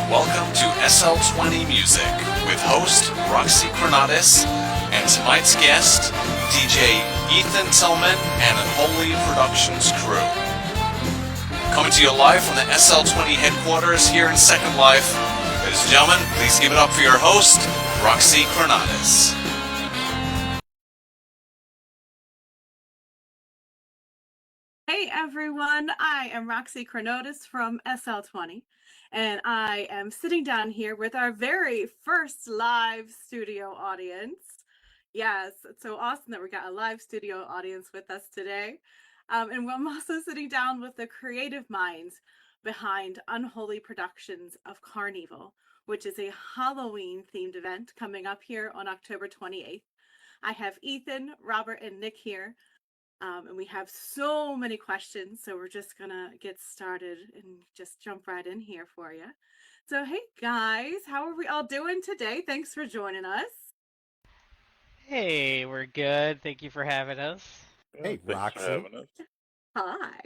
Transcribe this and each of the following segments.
Welcome to SL20 Music with host Roxy Cronatis and tonight's guest, DJ Ethan Tillman and Unholy Productions crew. Coming to you live from the SL20 headquarters here in Second Life. Ladies and gentlemen, please give it up for your host, Roxy Cronatis. Hey everyone, I am Roxy Cronatis from SL20, and I am sitting down here with our very first live studio audience. Yes, it's so awesome that we got a live studio audience with us today. And I'm also sitting down with the creative minds behind Unholy Productions of Carnival, which is a Halloween-themed event coming up here on October 28th. I have Ethan, Robert, and Nick here. And we have so many questions, so we're just gonna get started and just jump right in here for you. So, hey guys, how are we all doing today? Thanks for joining us. Hey, we're good. Thank you for having us. Hey, Thanks for Roxy. having us. Hi.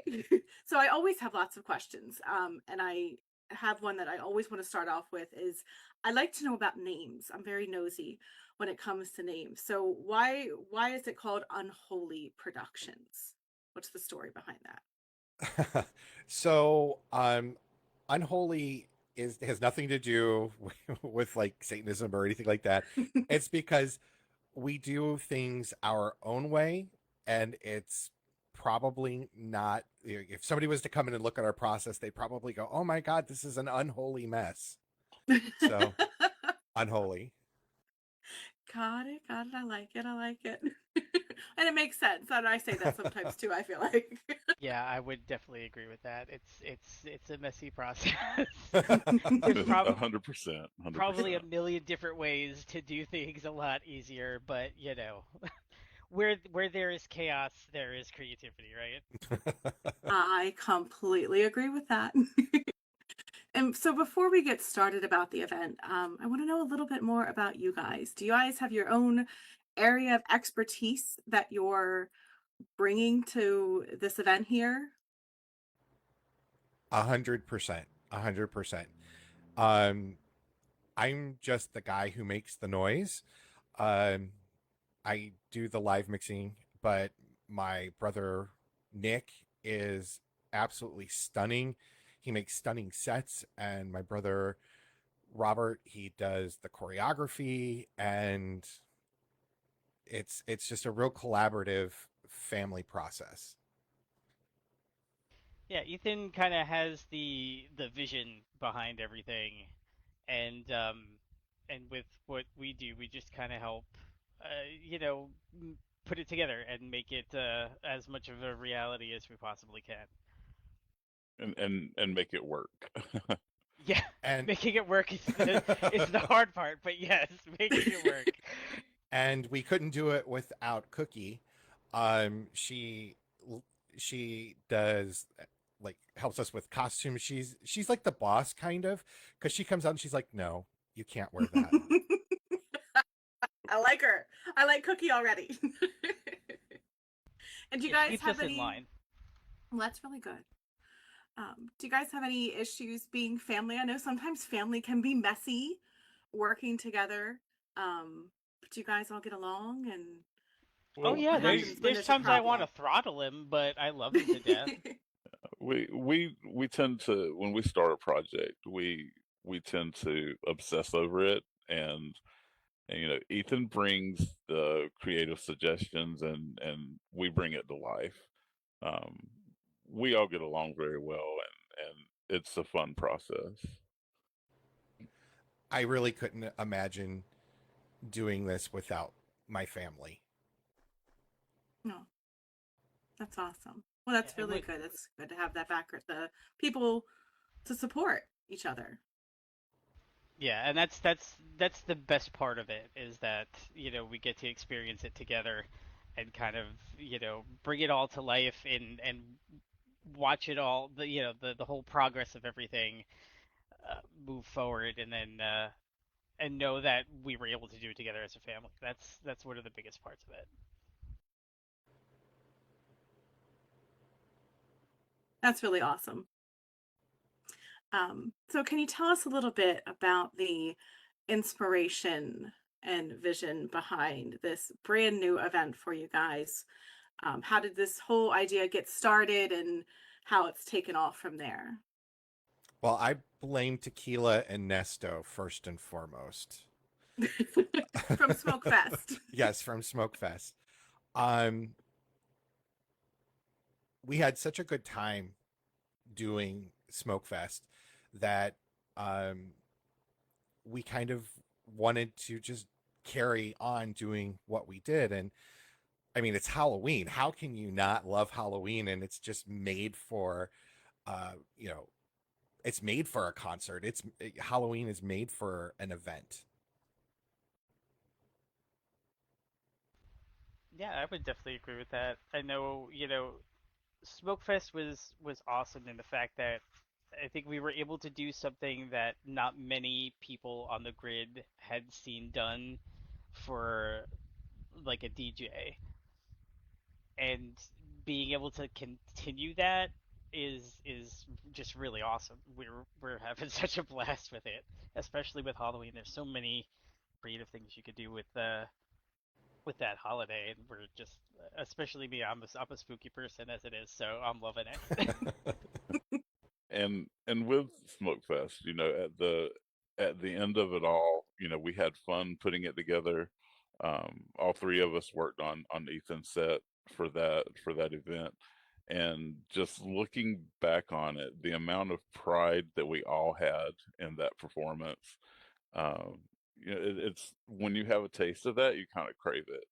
So I always have lots of questions, and I have one that I always want to start off with is I like to know about names. I'm very nosy when it comes to names. So why is it called Unholy Productions? What's the story behind that? So, unholy has nothing to do with like Satanism or anything like that. It's because we do things our own way, and it's probably not. If somebody was to come in and look at our process, they'd probably go, "Oh my God, this is an unholy mess." So, unholy. Got it, got it. I like it. I like it. And it makes sense. And I say that sometimes too, I feel like. Yeah, I would definitely agree with that. It's a messy process. There's 100%. probably 100%. a million different ways to do things a lot easier, but where there is chaos, there is creativity, right? I completely agree with that. And so before we get started about the event, I want to know a little bit more about you guys. Do you guys have your own area of expertise that you're bringing to this event here? 100%. 100%. Um, I'm just the guy who makes the noise. Um, I do the live mixing, but my brother Nick is absolutely stunning. He makes stunning sets, and my brother Robert, he does the choreography, and it's just a real collaborative family process. Yeah, Ethan kind of has the vision behind everything, and with what we do, we just kind of help, uh, you know, put it together and make it as much of a reality as we possibly can. And make it work. Yeah, And making it work is the hard part, but yes, making it work. and we couldn't do it without Cookie. She she does like helps us with costumes. She's like the boss kind of, because she comes out and she's like, no, you can't wear that. I like her. I like Cookie already. And do you It guys keeps have us in any? line. Well, that's really good. Do you guys have any issues being family? I know sometimes family can be messy working together. But do you guys all get along? And Oh Well, yeah, what there's happens when there's there's a times I want to problem? throttle him, but I love him to death. we tend to, when we start a project, we tend to obsess over it, and Ethan brings the creative suggestions, and we bring it to life. Um, we all get along very well, and it's a fun process. I really couldn't imagine doing this without my family. No, that's awesome. Well, that's And really good. It's good to have that background, the people to support each other. yeah, and that's the best part of it is that, we get to experience it together and kind of, bring it all to life and watch it all, the whole progress of everything move forward, and know that we were able to do it together as a family. That's one of the biggest parts of it. That's really awesome. So can you tell us a little bit about the inspiration and vision behind this brand new event for you guys? How did this whole idea get started and how it's taken off from there? Well, I blame tequila and Nesto first and foremost. From Smoke Fest. Yes, from Smokefest. Um, we had such a good time doing Smokefest that um, we kind of wanted to just carry on doing what we did. And I mean, it's Halloween. How can you not love Halloween? And it's just made for, you know, it's made for a concert. Halloween is made for an event. Yeah, I would definitely agree with that. I know, Smokefest was awesome in the fact that I think we were able to do something that not many people on the grid had seen done for like a DJ, and being able to continue that is just really awesome. We're having such a blast with it, especially with Halloween. There's so many creative things you could do with that holiday, and we're just, especially me, I'm a spooky person as it is, so I'm loving it. And with Smokefest, at the end of it all, we had fun putting it together. All three of us worked on Ethan's set for that event, and just looking back on it, the amount of pride that we all had in that performance, um, it's when you have a taste of that, you kind of crave it.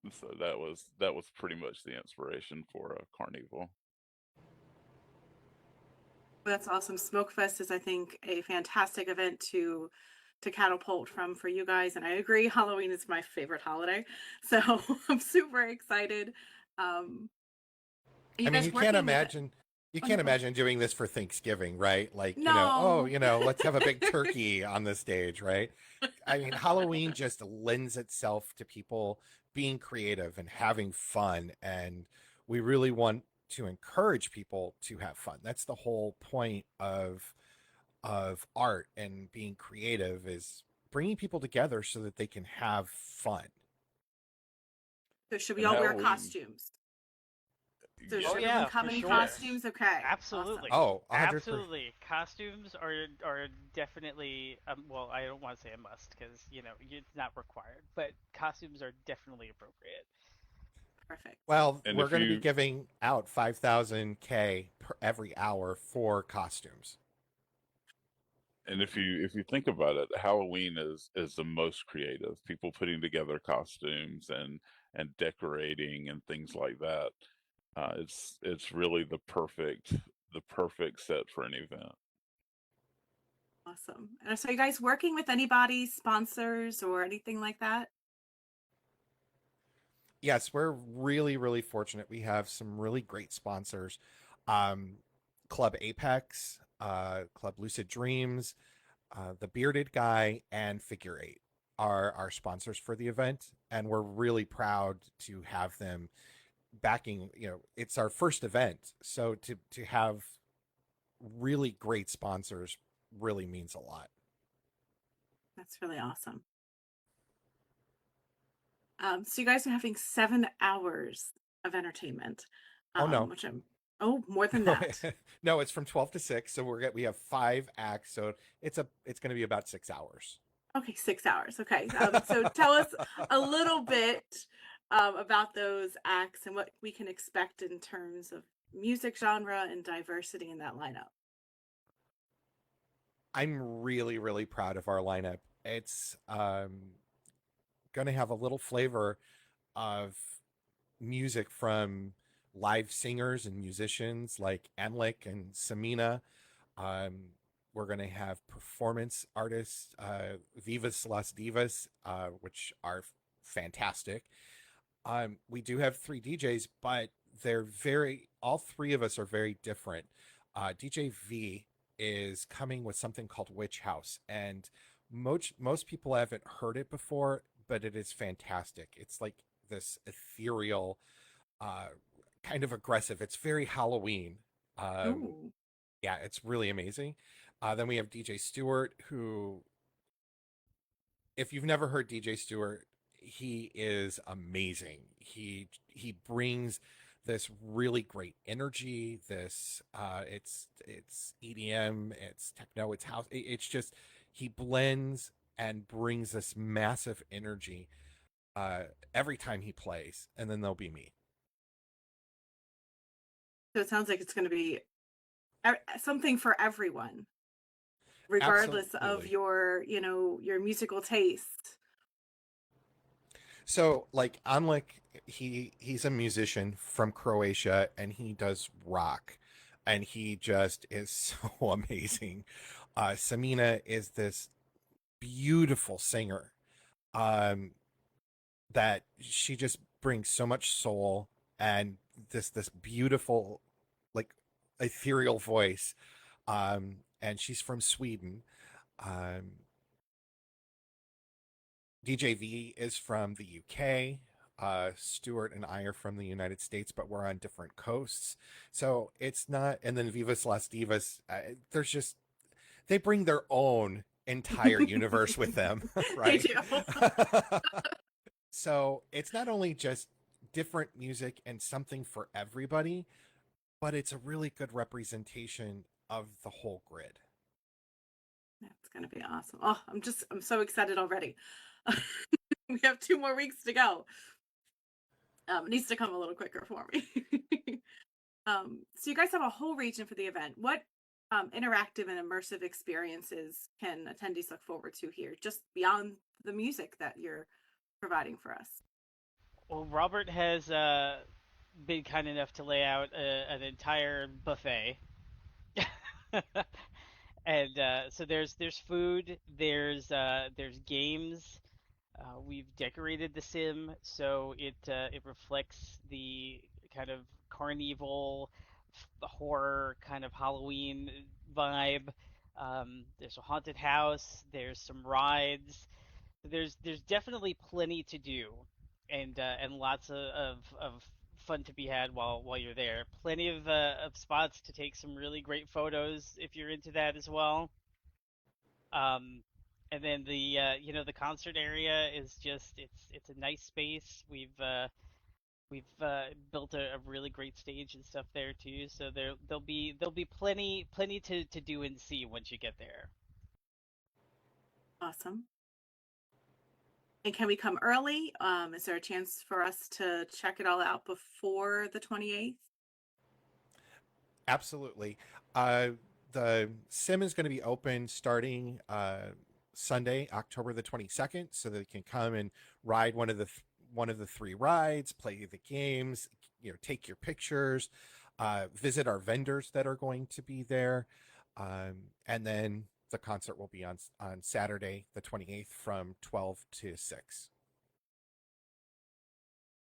And so that was pretty much the inspiration for Carnival. That's awesome. Smokefest is, I think, a fantastic event to catapult from for you guys. And I agree, Halloween is my favorite holiday. So I'm super excited. Are I you mean, guys working with it? you Oh, no, can't go ahead. imagine doing this for Thanksgiving, right? Like, No. let's have a big turkey on the stage, right? I mean, Halloween just lends itself to people being creative and having fun, and we really want to encourage people to have fun. That's the whole point of art and being creative, is bringing people together so that they can have fun. So should we And all wear Halloween, costumes? So Oh should yes, everyone yeah, come for in sure. yes. costumes? Okay. Awesome. Absolutely. Oh, 100%. Absolutely. Costumes are definitely, well, I don't want to say a must because, it's not required, but costumes are definitely appropriate. Perfect. Well, And we're if going to be you giving out 5,000 K per every hour for costumes. if you think about it, Halloween is the most creative. People putting together costumes and decorating and things like that. It's really the perfect set for an event. Awesome. And so, are you guys working with anybody, sponsors, or anything like that? Yes, we're really, really fortunate. We have some really great sponsors. Um, Club Apex, Club Lucid Dreams, the Bearded Guy, and Figure Eight are our sponsors for the event, and we're really proud to have them backing. It's our first event, so to have really great sponsors really means a lot. That's really awesome. So you guys are having 7 hours of entertainment, Oh no. which more than that. No, it's from 12 to 6, so we have 5 acts, so it's going to be about 6 hours. Okay, 6 hours. Okay. So tell us a little bit about those acts and what we can expect in terms of music genre and diversity in that lineup. I'm really, really proud of our lineup. It's going to have a little flavor of music from live singers and musicians like Anlik and Samina. Um, we're going to have performance artists, Vivas Las Divas, which are fantastic. We do have three DJs, but all three of us are very different. DJ V is coming with something called Witch House, and most people haven't heard it before, but it is fantastic. It's like this ethereal, uh, kind of aggressive. It's very Halloween. Um, Ooh. yeah, it's really amazing. Then we have DJ Stewart, who, if you've never heard DJ Stewart, he is amazing. He brings this really great energy. It's EDM, it's techno, it's house. It's just he blends and brings this massive energy uh, every time he plays, and then there'll be me. So it sounds like it's going to be something for everyone, regardless of Absolutely. your musical taste. So like he's a musician from Croatia and he does rock and he just is so amazing. Samina is this beautiful singer um that she just brings so much soul and this beautiful like ethereal voice. And she's from Sweden. Um DJV is from the UK. Stuart and I are from the United States, but we're on different coasts. So it's not, and then Vivas Las Divas, there's just, they bring their own entire universe with them, They right? do. So it's not only just different music and something for everybody, but it's a really good representation of the whole grid. That's going to be awesome. Oh, I'm so excited already. We have 2 more weeks to go. It needs to come a little quicker for me. So you guys have a whole region for the event. What interactive and immersive experiences can attendees look forward to here, just beyond the music that you're providing for us? Well, Robert has been kind enough to lay out an entire buffet. And so there's food, there's games. We've decorated the sim so it reflects the kind of carnival, horror kind of Halloween vibe. There's a haunted house. There's some rides. There's definitely plenty to do, and lots of fun to be had while you're there. Plenty of spots to take some really great photos if you're into that as well. Um, and then the concert area is just it's a nice space. We've built a really great stage and stuff there too. So there'll be plenty to do and see once you get there. Awesome. And can we come early? Is there a chance for us to check it all out before the 28th? Absolutely. The sim is going to be open starting Sunday, October the 22nd, so that you can come and ride one of the 3 rides, play the games, take your pictures, visit our vendors that are going to be there, and then the concert will be on Saturday the 28th from 12 to 6.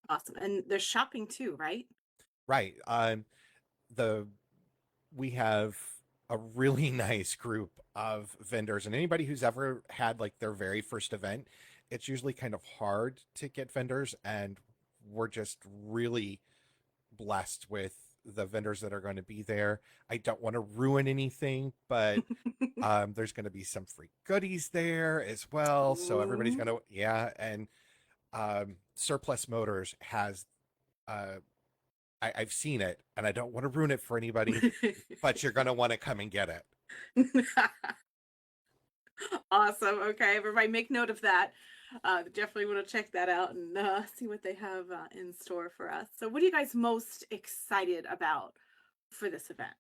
Awesome. And there's shopping too, right? Right. The We have a really nice group of vendors, and anybody who's ever had like their very first event, it's usually kind of hard to get vendors, and we're just really blessed with the vendors that are going to be there. I don't want to ruin anything, but there's going to be some free goodies there as well, so everybody's going to, yeah. And Surplus Motors has I've seen it, and I don't want to ruin it for anybody, but you're going to want to come and get it. Awesome. Okay, everybody make note of that. Definitely want to check that out and see what they have in store for us. So what are you guys most excited about for this event?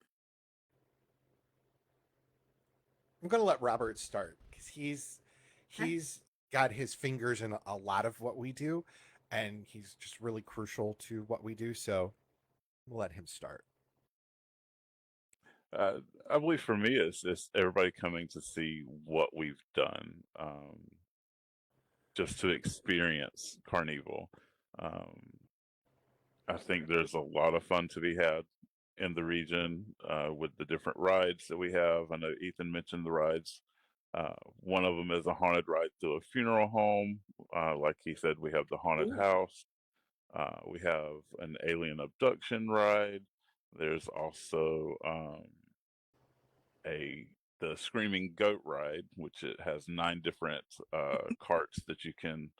I'm going to let Robert start because Okay. he's got his fingers in a lot of what we do, and he's just really crucial to what we do. So we'll let him start. I believe for me, it's just everybody coming to see what we've done, just to experience Carnival. Um, I think there's a lot of fun to be had in the region with the different rides that we have. I know Ethan mentioned the rides. One of them is a haunted ride to a funeral home. Like he said, we have the haunted Ooh. house. We have an alien abduction ride. There's also a the Screaming Goat ride, which it has 9 different carts that you can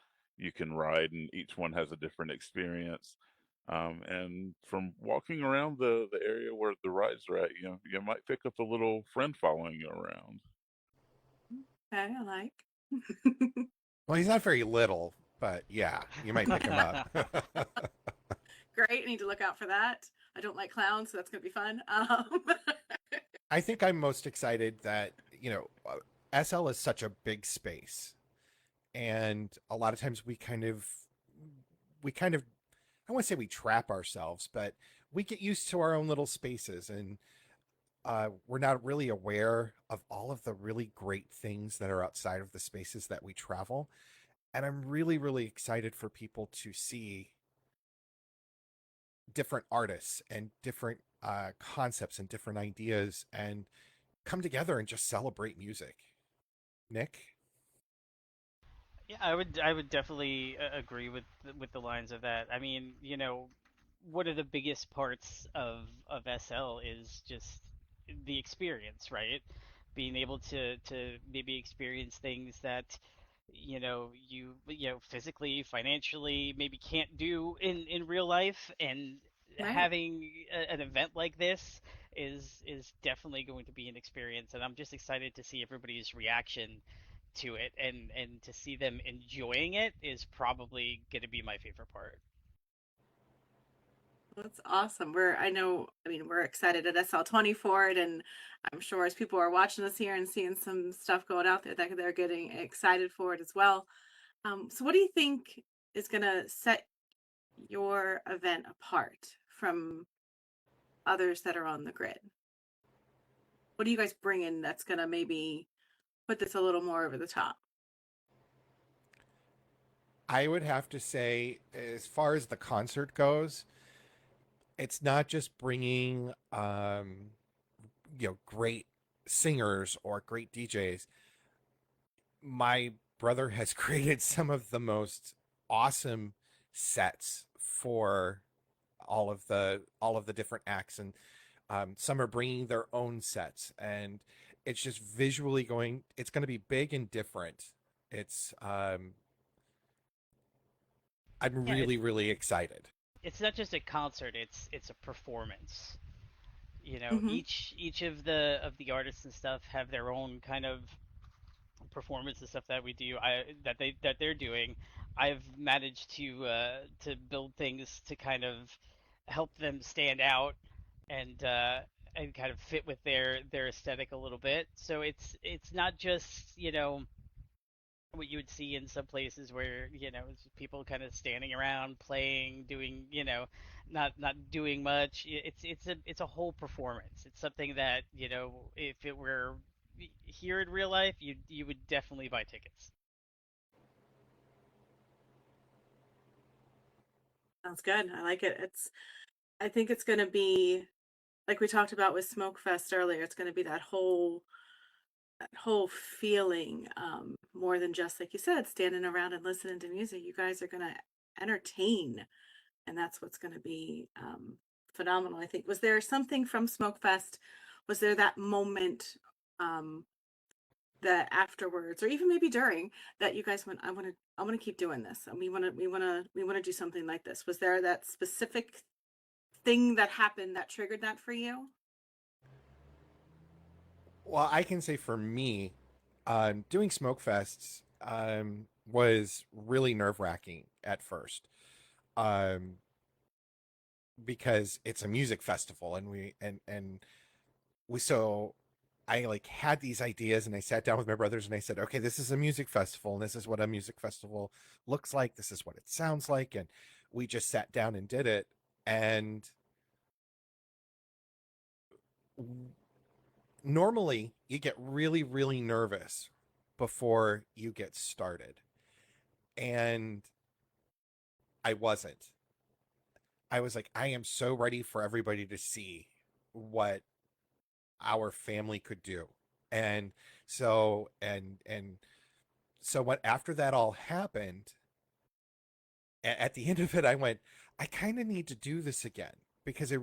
ride, and each one has a different experience. And from walking around the area where the rides are at, you might pick up a little friend following you around. Okay, I like. Well, he's not very little, but yeah, you might pick him up. Great. I need to look out for that. I don't like clowns, so that's going to be fun. I think I'm most excited that, SL is such a big space. And a lot of times we kind of, I won't say we trap ourselves, but we get used to our own little spaces, and we're not really aware of all of the really great things that are outside of the spaces that we travel. And I'm really, really excited for people to see different artists and different concepts and different ideas and come together and just celebrate music. Nick? Yeah, I would definitely agree with the lines of that. I mean, one of the biggest parts of SL is just the experience, right? Being able to maybe experience things that you physically, financially maybe can't do in real life, and Right. having an event like this is definitely going to be an experience, and I'm just excited to see everybody's reaction to it, and to see them enjoying it is probably going to be my favorite part. That's awesome. We're excited at SL20 for it, and I'm sure as people are watching us here and seeing some stuff going out there, that they're getting excited for it as well. So what do you think is going to set your event apart from others that are on the grid? What do you guys bring in that's going to maybe put this a little more over the top? I would have to say, as far as the concert goes, it's not just bringing, great singers or great DJs. My brother has created some of the most awesome sets for all of the different acts, and some are bringing their own sets, and it's just visually going. It's going to be big and different. It's I'm Yeah, really, really excited. it's not just a concert, it's a performance. Hmm. Each of the artists and stuff have their own kind of performance and stuff that we do, that they're doing. I've managed to build things to kind of help them stand out, and kind of fit with their aesthetic a little bit. So it's not just what you would see in some places where it's people kind of standing around playing, doing, not doing much. It's a whole performance. It's something that if it were here in real life, you would definitely buy tickets. Sounds good. I like it. I think it's going to be like we talked about with Smoke Fest earlier. It's going to be that whole feeling, more than just like you said, standing around and listening to music. You guys are going to entertain, and that's what's going to be phenomenal. I think. Was there something from Smoke Fest? Was there that moment, um, that afterwards, or even maybe during, that you guys went, I want to keep doing this, and we want to do something like this? Was there that specific thing that happened that triggered that for you? Well, I can say for me, doing smoke fests was really nerve wracking at first, um, because it's a music festival, and we so I like had these ideas, and I sat down with my brothers and I said, okay, this is a music festival, and this is what a music festival looks like. This is what it sounds like, and we just sat down and did it, and normally you get really, really nervous before you get started. And I wasn't. I was like, I am so ready for everybody to see what our family could do. And so what after that all happened, at the end of it, I went, I kind of need to do this again, because it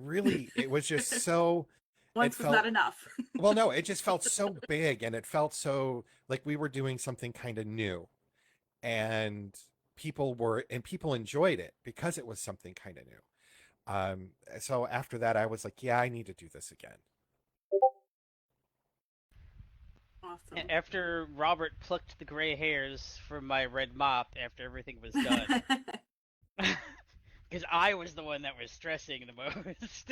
was just so Once was felt not enough. well, no, it just felt so big, and it felt so like we were doing something kind of new, and people enjoyed it because it was something kind of new. So after that, I was like, yeah, I need to do this again. Awesome. After Robert plucked the gray hairs from my red mop after everything was done, because I was the one that was stressing the most.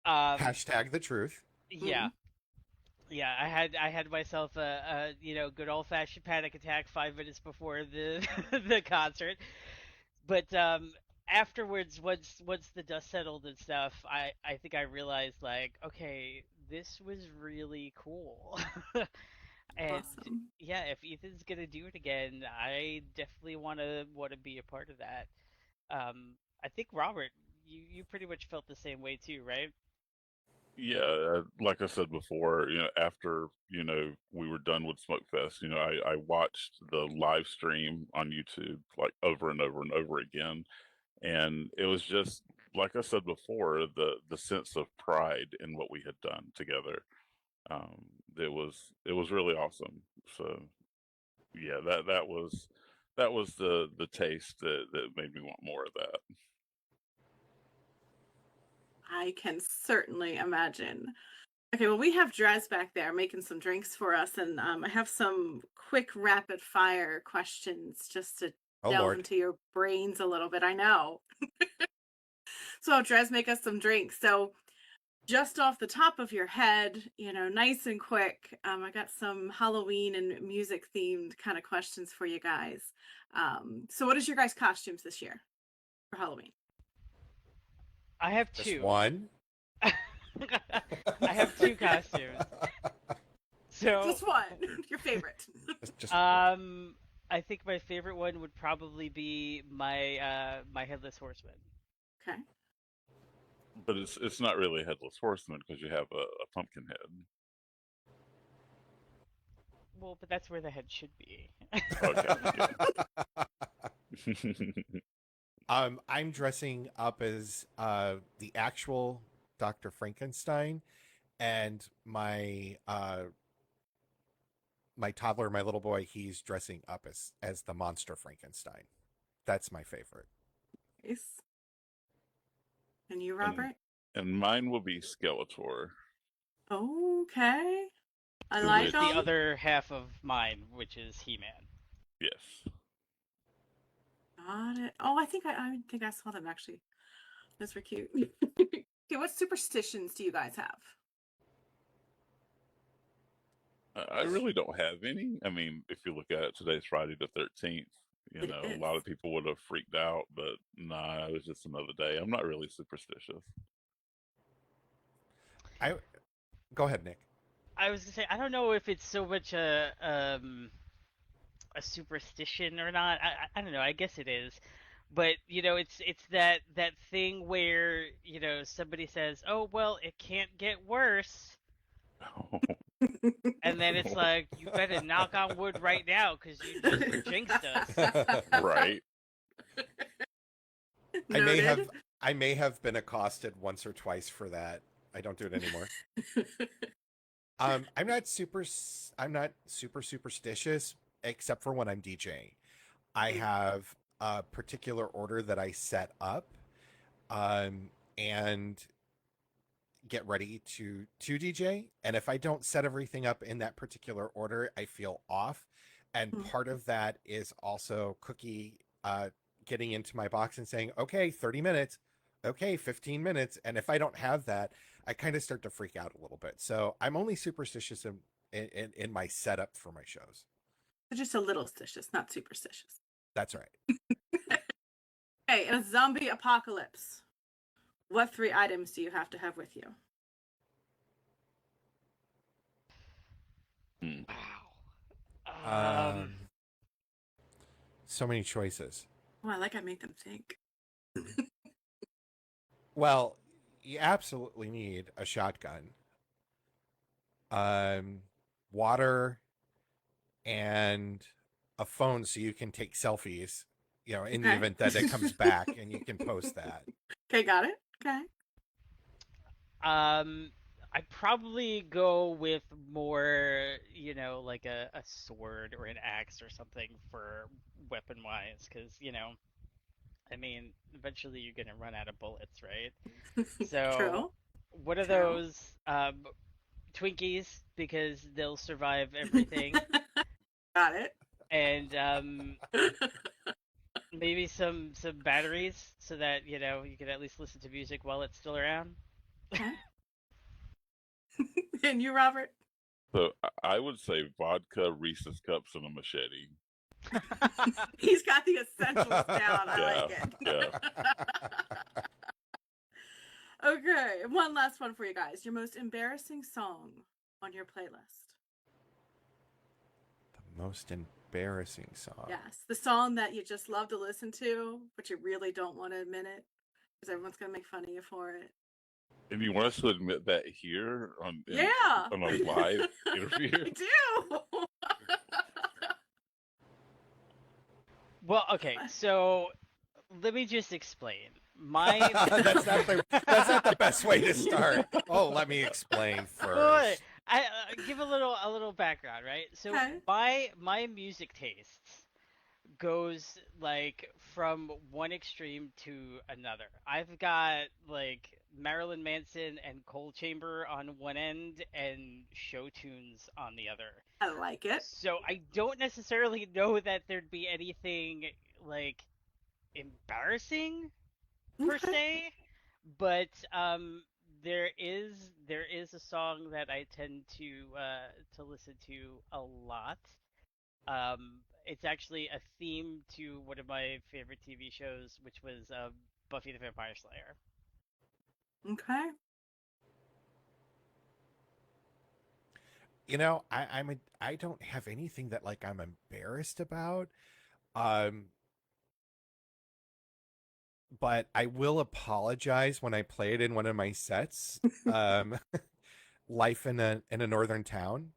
Hashtag the truth. Yeah, yeah. I had myself a good old fashioned panic attack 5 minutes before the the concert, but afterwards, once the dust settled and stuff, I think I realized like, okay, this was really cool. And Awesome. yeah, if Ethan's gonna do it again, I definitely wanna be a part of that. I think Robert, you pretty much felt the same way too, right? Yeah, like I said before, after we were done with Smokefest, I watched the live stream on YouTube like over and over and over again, and it was just like I said before, the sense of pride in what we had done together. Um, it was really awesome. So yeah, that was the taste that made me want more of that. I can certainly imagine. Okay, well, we have Dres back there making some drinks for us, and I have some quick rapid fire questions just to Oh delve Lord. into your brains a little bit. I know. So, Dres, make us some drinks. So, just off the top of your head, nice and quick, I got some Halloween and music themed kind of questions for you guys. So, what is your guys' costumes this year for Halloween? I have Just two. one. I have two costumes. So, Just one, your favorite. Just I think my favorite one would probably be my headless horseman. Okay. But it's not really a headless horseman because you have a pumpkin head. Well, but that's where the head should be. Okay, I'm dressing up as the actual Dr. Frankenstein, and my toddler, my little boy, he's dressing up as the monster Frankenstein. That's my favorite. Nice. And you, and Robert? and mine will be Skeletor. Okay. I Who like would- The them. other half of mine, which is He-Man. Yes. Got it. Oh, I think I saw them actually. Those were cute. Okay, what superstitions do you guys have? I really don't have any. I mean, if you look at it, today's Friday the 13th. It A is. lot of people would have freaked out, but nah, it was just another day. I'm not really superstitious. I Go ahead, Nick. I was gonna say I don't know if it's so much a superstition or not. I don't know. I guess it is, but it's that thing where somebody says, "Oh well, it can't get worse," and then it's like you better knock on wood right now because you just jinxed us. Right. Noted. I may have been accosted once or twice for that. I don't do it anymore. I'm not super superstitious, except for when I'm DJing. I have a particular order that I set up, and get ready to DJ. And if I don't set everything up in that particular order, I feel off. And part of that is also Cookie getting into my box and saying, "Okay, 30 minutes." Okay, 15 minutes. And if I don't have that, I kind of start to freak out a little bit. So I'm only superstitious in my setup for my shows. Just a little stitious, not superstitious. That's right. Okay, in a zombie apocalypse, what 3 items do you have to have with you? Wow. So many choices. Oh, I like I make them think. Well, you absolutely need a shotgun, water, and a phone so you can take selfies, in the Okay. event that it comes back and you can post that. Okay, got it. Okay. I'd probably go with more, like a sword or an axe or something for weapon wise, because, I mean, eventually you're gonna run out of bullets, right? So, True. what are True. those Twinkies because they'll survive everything, Got it. and maybe some batteries so that you can at least listen to music while it's still around. Okay. And you, Robert? So I would say vodka, Reese's cups, and a machete. He's got the essentials down. I Yeah, like it. yeah. Okay, one last one for you guys. Your most embarrassing song on your playlist. The most embarrassing song. Yes, the song that you just love to listen to, but you really don't want to admit it because everyone's gonna make fun of you for it. And you want us to admit that here Yeah. on a live interview? I do. Well, okay, so let me just explain. My That's not the best way to start. Oh, let me explain Wait, first. I give a little background, right? So Okay. my music tastes goes like from one extreme to another. I've got like Marilyn Manson and Cold Chamber on one end and show tunes on the other. I like it. So I don't necessarily know that there'd be anything like embarrassing per Okay. se, but there is a song that I tend to listen to a lot. It's actually a theme to one of my favorite TV shows, which was Buffy the Vampire Slayer. Okay. I don't have anything that like I'm embarrassed about. Um, but I will apologize when I play it in one of my sets. Life in a northern town,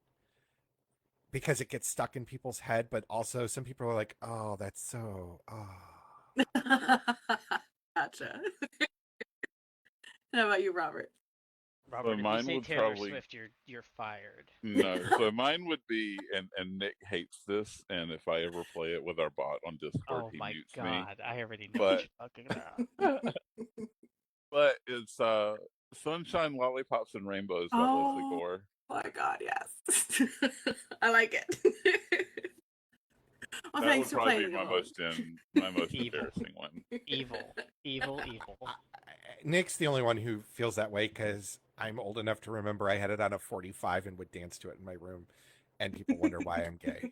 because it gets stuck in people's head, but also some people are like, "Oh, that's so oh." Gotcha. How about you, Robert? Robert, if you mine say would Taylor probably Swift, you're fired. no. So mine would be, and Nick hates this, and if I ever play it with our bot on Discord, Oh he my mutes me. God, I already know what But you're talking about. but it's Sunshine, Lollipops, and Rainbows by Leslie Oh Gore. my God, yes. I like it. Well, That thanks would for probably playing be my along. most Evil. embarrassing one. Evil, evil. Nick's the only one who feels that way because I'm old enough to remember I had it on a 45 and would dance to it in my room, and people wonder why I'm gay.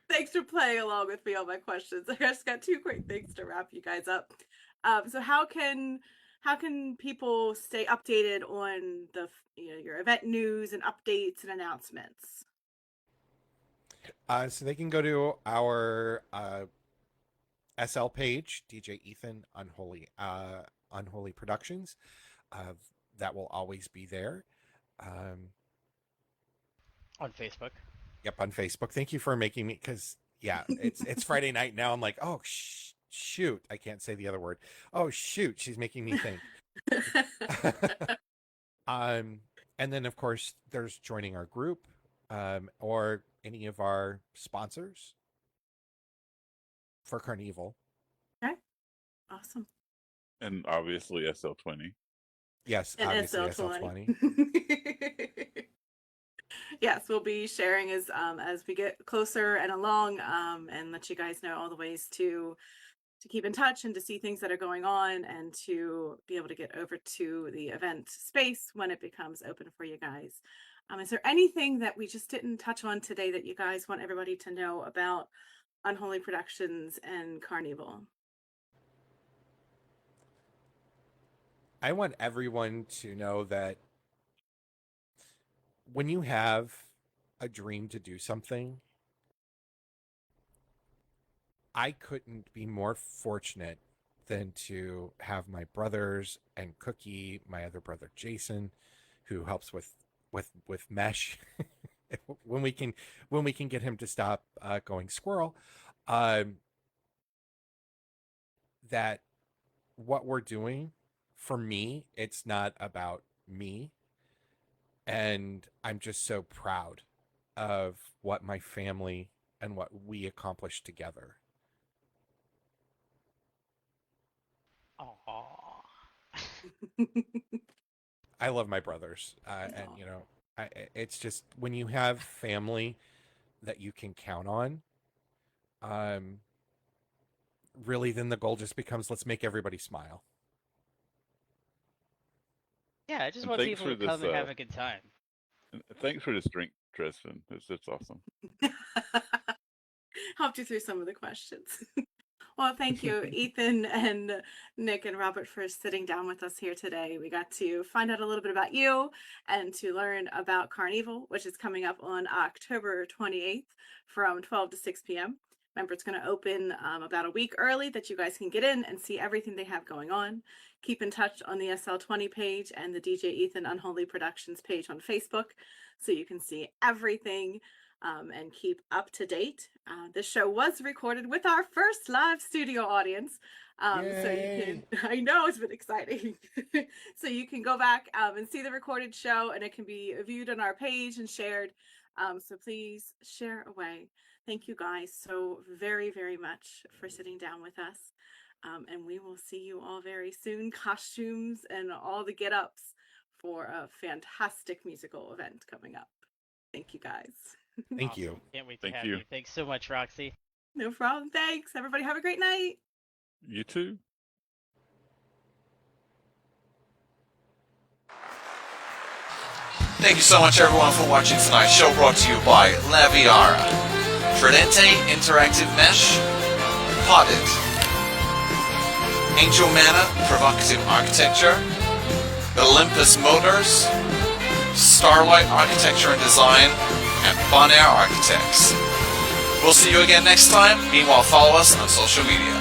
Thanks for playing along with me on my questions. I just got two quick things to wrap you guys up. So how can people stay updated on your event news and updates and announcements? So they can go to our SL page, DJ Ethan Unholy Productions. Uh, that will always be there. On Facebook. Yep, on Facebook. Thank you for making me, because yeah, it's Friday night now. I'm like, oh shoot, I can't say the other word. Oh shoot, she's making me think. And then of course there's joining our group, or any of our sponsors for Carnival. Okay, awesome. And obviously SL20. Yes, And obviously SL20. SL20. Yes, we'll be sharing as we get closer and along, and let you guys know all the ways to keep in touch and to see things that are going on and to be able to get over to the event space when it becomes open for you guys. Is there anything that we just didn't touch on today that you guys want everybody to know about Unholy Productions and Carnival? I want everyone to know that when you have a dream to do something, I couldn't be more fortunate than to have my brothers and Cookie, my other brother Jason, who helps with Mesh when we can get him to stop going squirrel. That what we're doing, for me, it's not about me. And I'm just so proud of what my family and what we accomplished together. Aww. I love my brothers, and Aw. you know, it's just when you have family that you can count on. Um, really, then the goal just becomes let's make everybody smile. Yeah, I just And want thanks people for to come this. and have a good time. Thanks for this drink, Tristan. It's awesome. Helped you through some of the questions. Well, thank you, Ethan and Nick and Robert, for sitting down with us here today. We got to find out a little bit about you and to learn about Carnival, which is coming up on October 28th from 12 to 6 p.m. Remember, it's going to open about a week early that you guys can get in and see everything they have going on. Keep in touch on the SL20 page and the DJ Ethan Unholy Productions page on Facebook so you can see everything and keep up to date. This show was recorded with our first live studio audience. So you can, I know it's been exciting. So you can go back and see the recorded show, and it can be viewed on our page and shared. So please share away. Thank you guys so very, very much for sitting down with us. And we will see you all very soon. Costumes and all the get-ups for a fantastic musical event coming up. Thank you guys. Thank Awesome. you. Can't wait to Thank have you. you. Thanks so much, Roxy. No problem. Thanks. Everybody have a great night. You too. Thank you so much, everyone, for watching tonight's show, brought to you by Laviara, Tridente Interactive Mesh, Potted, Angel Mana Provocative Architecture, Olympus Motors, Starlight Architecture and Design, and Bonaire Architects. We'll see you again next time. Meanwhile, follow us on social media.